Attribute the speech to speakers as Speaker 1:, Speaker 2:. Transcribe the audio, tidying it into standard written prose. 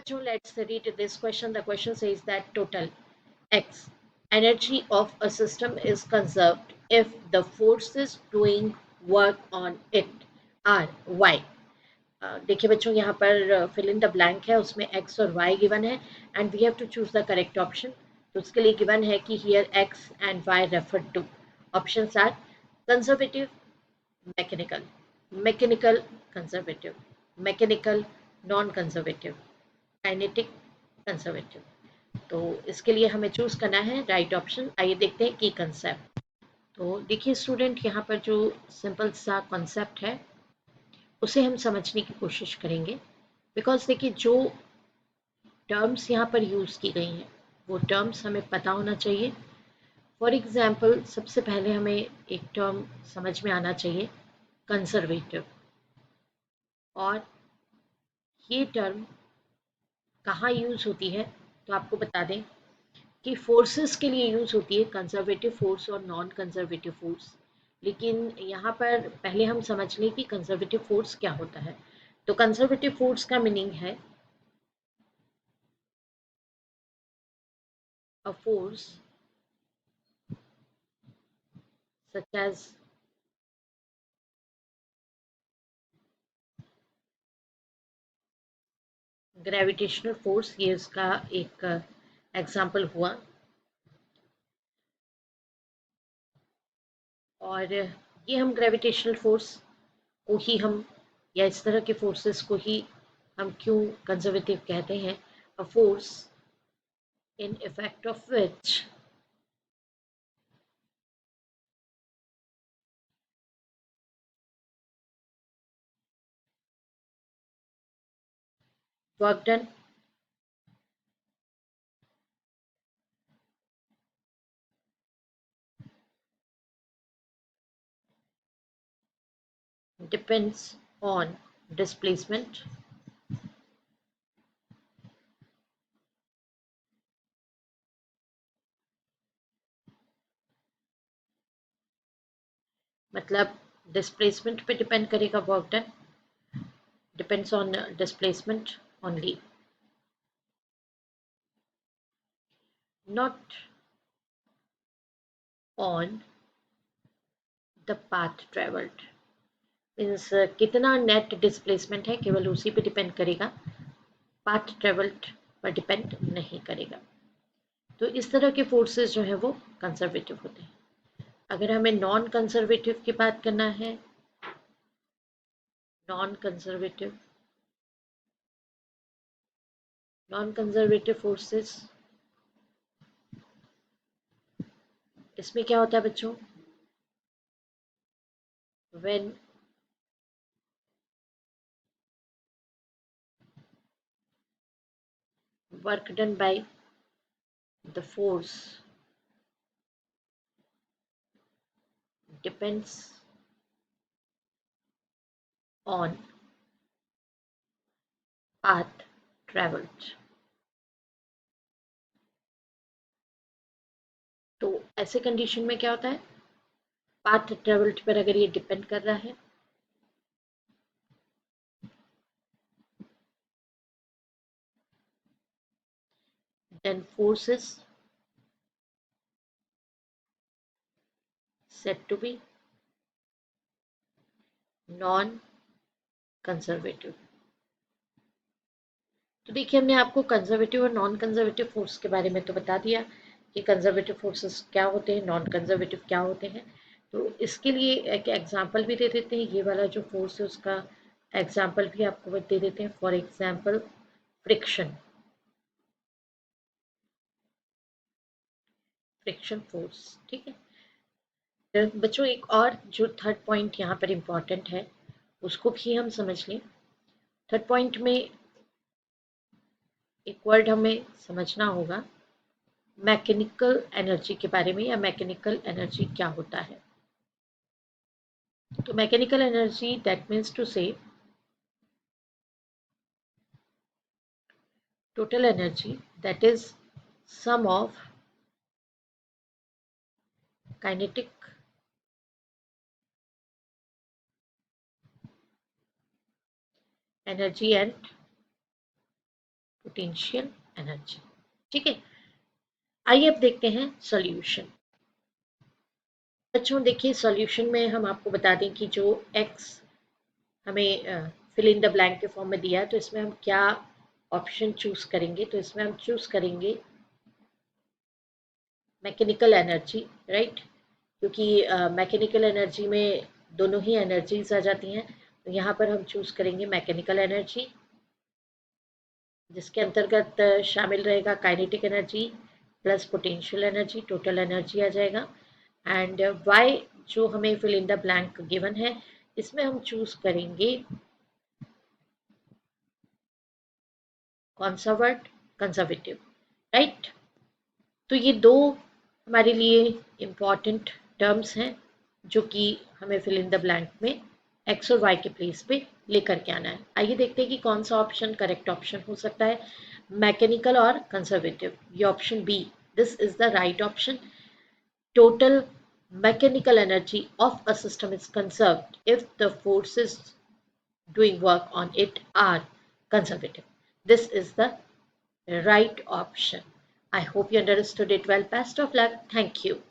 Speaker 1: बच्चों, let's read this question. The question says that total X energy of a system is conserved if the forces doing work on it are Y. देखिए बच्चों, यहाँ पर fill in the blank है, उसमें x और y given है and we have to choose the correct option. तो उसके लिए गिवन है कि here x and y refer to. Options are conservative, mechanical, mechanical conservative, mechanical non conservative, kinetic conservative. तो इसके लिए हमें चूज करना है राइट ऑप्शन. आइए देखते हैं की कंसेप्ट. तो देखिए स्टूडेंट, यहाँ पर जो सिंपल सा कॉन्सेप्ट है उसे हम समझने की कोशिश करेंगे. बिकॉज देखिए जो टर्म्स यहाँ पर यूज़ की गई हैं वो टर्म्स हमें पता होना चाहिए. फॉर एग्जाम्पल, सबसे पहले हमें एक टर्म समझ में आना चाहिए, कंजर्वेटिव. और ये टर्म कहाँ यूज़ होती है, तो आपको बता दें कि फोर्सेस के लिए यूज़ होती है, कंजर्वेटिव फोर्स और नॉन कंजर्वेटिव फोर्स. लेकिन यहाँ पर पहले हम समझ लें कि कंजर्वेटिव फोर्स क्या होता है. तो कंजर्वेटिव फोर्स का मीनिंग है a force such as gravitational force, ये इसका एक एग्जाम्पल हुआ. और ये हम ग्रेविटेशनल फोर्स को ही हम, या इस तरह के फोर्सेस को ही हम क्यों कंजर्वेटिव कहते हैं, a force in effect of which work done depends on displacement, मतलब डिस्प्लेसमेंट पे डिपेंड करेगा work done. Depends on displacement only, not on the path travelled. Means कितना नेट डिस्प्लेसमेंट है केवल उसी पे डिपेंड करेगा, पाथ ट्रेवल्ड पर डिपेंड नहीं करेगा. तो इस तरह के फोर्सेस जो है वो कंजर्वेटिव होते हैं. अगर हमें नॉन कंजर्वेटिव की बात करना है, non conservative, non conservative forces, इसमें क्या होता है बच्चों, when work done by the force depends on path traveled. तो ऐसे कंडीशन में क्या होता है, पाथ ट्रेवल्ड पर अगर ये डिपेंड कर रहा है then force is said to be non conservative. तो देखिए हमने आपको कंजर्वेटिव और नॉन कंजर्वेटिव फोर्स के बारे में तो बता दिया कि कंजर्वेटिव फोर्सेस क्या होते हैं, नॉन कंजर्वेटिव क्या होते हैं. तो इसके लिए एक एग्जांपल भी दे देते हैं. ये वाला जो फोर्स है उसका एग्जांपल भी आपको दे देते हैं. For example friction, friction force. ठीक है बच्चों, एक और जो थर्ड पॉइंट यहाँ पर इम्पॉर्टेंट है उसको भी हम समझ लें. थर्ड पॉइंट में एक वर्ड हमें समझना होगा, मैकेनिकल एनर्जी के बारे में, या मैकेनिकल एनर्जी क्या होता है. तो mechanical energy that means to say total energy that is sum of kinetic energy and potential energy. ठीक है, आइए अब देखते हैं सॉल्यूशन। बच्चों देखिए, सॉल्यूशन में हम आपको बता दें कि जो एक्स हमें फिल इन द ब्लैंक के फॉर्म में दिया है, तो इसमें हम क्या ऑप्शन चूज करेंगे। तो इसमें हम चूज करेंगे मैकेनिकल एनर्जी, राइट, क्योंकि मैकेनिकल एनर्जी में दोनों ही एनर्जीज आ जाती हैं। तो यहाँ पर हम चूज करेंगे मैकेनिकल एनर्जी, जिसके अंतर्गत शामिल रहेगा kinetic energy plus potential energy, total energy आ जाएगा। एंड वाई जो हमें fill in the blank given है, इसमें हम चूज करेंगे कौन सा वर्ड, कंजर्वेटिव, राइट। तो ये दो हमारे लिए इम्पॉर्टेंट टर्म्स हैं जो कि हमें फिल इन द ब्लैंक में एक्स और वाई के प्लेस पे लेकर के आना है। आइए देखते हैं कि कौन सा ऑप्शन करेक्ट ऑप्शन हो सकता है, मैकेनिकल और कंजर्वेटिव। ये option B, this is the right option. Total mechanical energy of a system is conserved if the forces doing work on it are conservative. This is the right option. I hope you understood it well. Best of luck. Thank you.